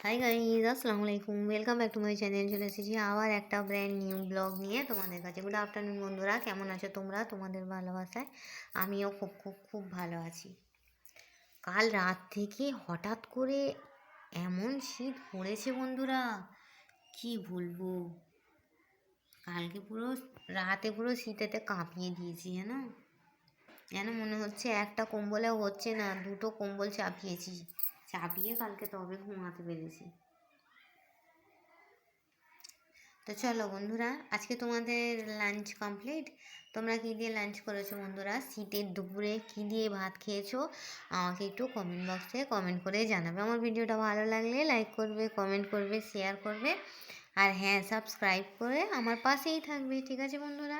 Hi guys, আসসালামু আলাইকুম, welcome back to my channel. চলে এসেছি আবার একটা ব্র্যান্ড নিউ ব্লগ নিয়ে তোমাদের কাছে। গুড আফটারনুন বন্ধুরা, কেমন আছো তোমরা? তোমাদের ভালোবাসায় আমিও খুব খুব খুব ভালো আছি। কাল রাত থেকে হঠাৎ করে এমন শীত পড়েছে বন্ধুরা, কি বলবো। কালকে পুরো রাতে পুরো শীতেতে কাঁপিয়ে দিয়েছি, যেন মনে হচ্ছে একটা কম্বলেও হচ্ছে না, দুটো কম্বল চাপিয়ে কালকে তবে ঘুমাতে পেরেছি। তো চলো বন্ধুরা, আজকে তোমাদের লাঞ্চ কমপ্লিট। তোমরা কী দিয়ে লাঞ্চ করেছো বন্ধুরা? শীতের দুপুরে কী দিয়ে ভাত খেয়েছো আমাকে একটু কমেন্ট বক্সে কমেন্ট করে জানাবে। আমার ভিডিওটা ভালো লাগলে লাইক করবে, কমেন্ট করবে, শেয়ার করবে, আর হ্যাঁ, সাবস্ক্রাইব করে আমার পাশেই থাকবে। ঠিক আছে বন্ধুরা?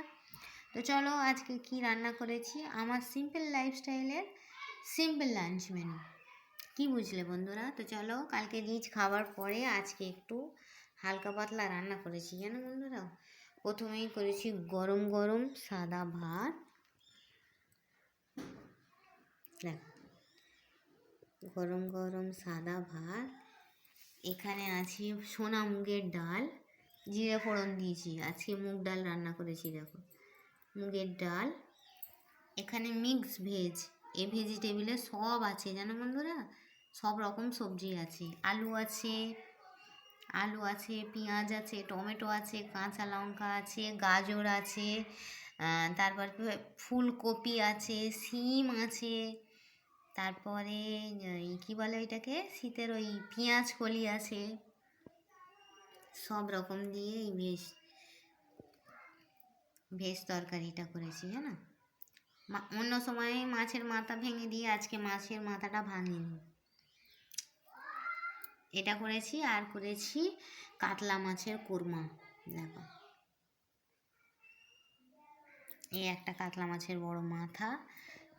তো চলো, আজকে কি রান্না করেছি, আমার সিম্পল লাইফস্টাইলের সিম্পল লাঞ্চ মেনু। কি বুঝলে বন্ধুরা? তো চলো, কালকে রিচ খাওয়ার পরে আজকে একটু হালকা পাতলা রান্না করেছি, বন্ধুরা। প্রথমেই করেছি গরম গরম সাদা ভাত। গরম গরম সাদা ভাত, এখানে আছে সোনা মুগের ডাল, জিরে ফোড়ন দিয়েছি। আজকে মুগ ডাল রান্না করেছি, দেখো, মুগের ডাল। এখানে মিক্স ভেজ, এই ভেজিটেবিলে সব আছে বন্ধুরা, সব রকম সবজি আছে। আলু আছে, পেঁয়াজ আছে, টমেটো আছে, কাঁচা লঙ্কা আছে, গাজর আছে, তারপর ফুলকপি আছে, সিম আছে, তারপরে কী বলে ওইটাকে, শীতের ওই পেঁয়াজ কলি আছে। সব রকম দিয়ে এই ভেজ তরকারিটা করেছি, অন্য সময় মাছের মাথা ভেঙে দিয়ে আজকে মাছের মাথাটা ভাঙিনি। এটা করেছি, আর করেছি কাতলা মাছের কোরমা। দেখো, এই একটা কাতলা মাছের বড় মাথা,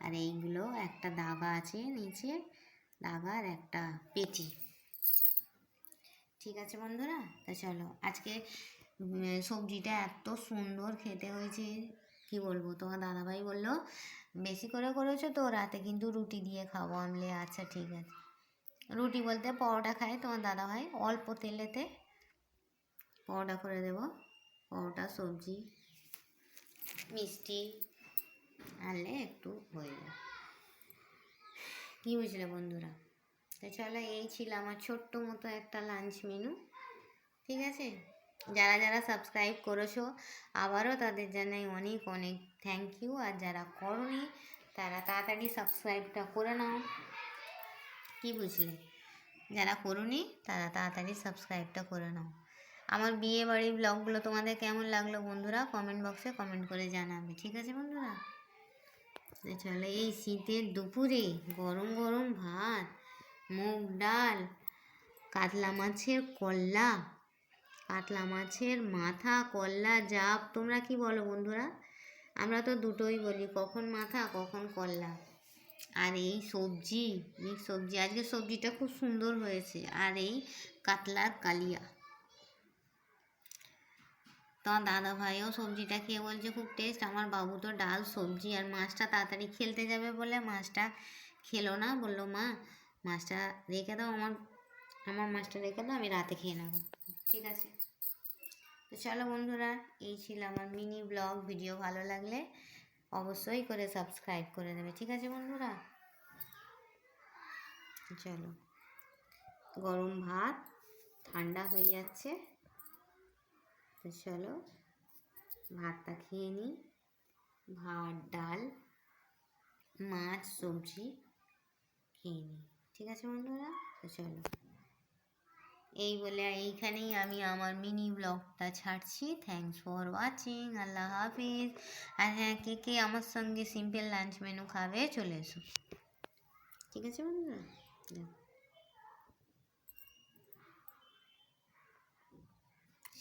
আর এইগুলো একটা দাগা আছে নিচে, দাগার একটা পেটি। ঠিক আছে বন্ধুরা? তা চলো, আজকে সবজিটা এত সুন্দর খেতে হয়েছে, কি বলবো। তোমার দাদাভাই বললো বেশি করে করেছো তো, রাতে কিন্তু রুটি দিয়ে খাবো। আমি আচ্ছা ঠিক আছে। রুটি বলতে পরোটা খায় তোমার দাদাভাই, অল্প তেলেতে পরোটা করে দেবো। পরোটা, সবজি, মিষ্টি আনলে একটু হয়ে যাবে। কী বুঝলে বন্ধুরা? তো চলো, এই ছিল আমার ছোট্ট মতো একটা লাঞ্চ মেনু। ঠিক আছে? যারা যারা সাবস্ক্রাইব করেছো আবারও তাদের জানাই অনেক অনেক থ্যাংক ইউ, আর যারা করোনি তারা তাড়াতাড়ি সাবস্ক্রাইবটা করে নাও। কি বুঝলে? যারা করোনি তারা তাড়াতাড়ি সাবস্ক্রাইবটা করে নাও। আমার বিয়ে বাড়ির ব্লগগুলো তোমাদের কেমন লাগলো বন্ধুরা? কমেন্ট বক্সে কমেন্ট করে জানাবে। ঠিক আছে বন্ধুরা? চলো, এই শীতের দুপুরে গরম গরম ভাত, মুগ ডাল, কাতলা মাছের কল্লা, কাতলা মাছের মাথা, কল্লা, জাপ, তোমরা কি বলো বন্ধুরা? আমরা তো দুটোই বলি, কখন মাথা কখন কল্লা। আর এই সবজি, মিক্স সবজি, আজকে সবজিটা খুব সুন্দর হয়েছে। আর এই কাতলার কালিয়া। তোমার দাদা ভাইও সবজিটা খেয়ে বলছে খুব টেস্ট। আমার বাবু তো ডাল, সবজি আর মাছটা তাড়াতাড়ি খেলতে যাবে বলে মাছটা খেলো না, বললো মা মাছটা রেখে দাও, আমার মাছটা রেখে দাও, আমি রাতে খেয়ে নেবো। ঠিক আছে? তো চলো বন্ধুরা, এই ছিল আমার মিনি ব্লগ। ভিডিও ভালো লাগলে অবশ্যই করে সাবস্ক্রাইব করে দেবে। ঠিক আছে বন্ধুরা? চলো, গরম ভাত ঠান্ডা হয়ে যাচ্ছে, তো চলো ভাতটা খেয়ে নিই। ভাত, ডাল, মাছ, সবজি খেয়ে নিই। ঠিক আছে বন্ধুরা? তো চলো, এই বলে এইখানেই আমি আমার মিনি ব্লগটা ছাড়ছি। Thanks for watching. আল্লাহ হাফিজ। আর হ্যাঁ, কে কে আমার সঙ্গে সিম্পল লাঞ্চ মেনু খাবে চলে এসো। ঠিক আছে বন্ধুরা?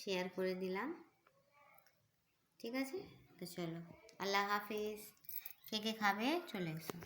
শেয়ার করে দিলাম। ঠিক আছে? তো চলো, আল্লাহ হাফিজ। কে কে খাবে চলে এসো।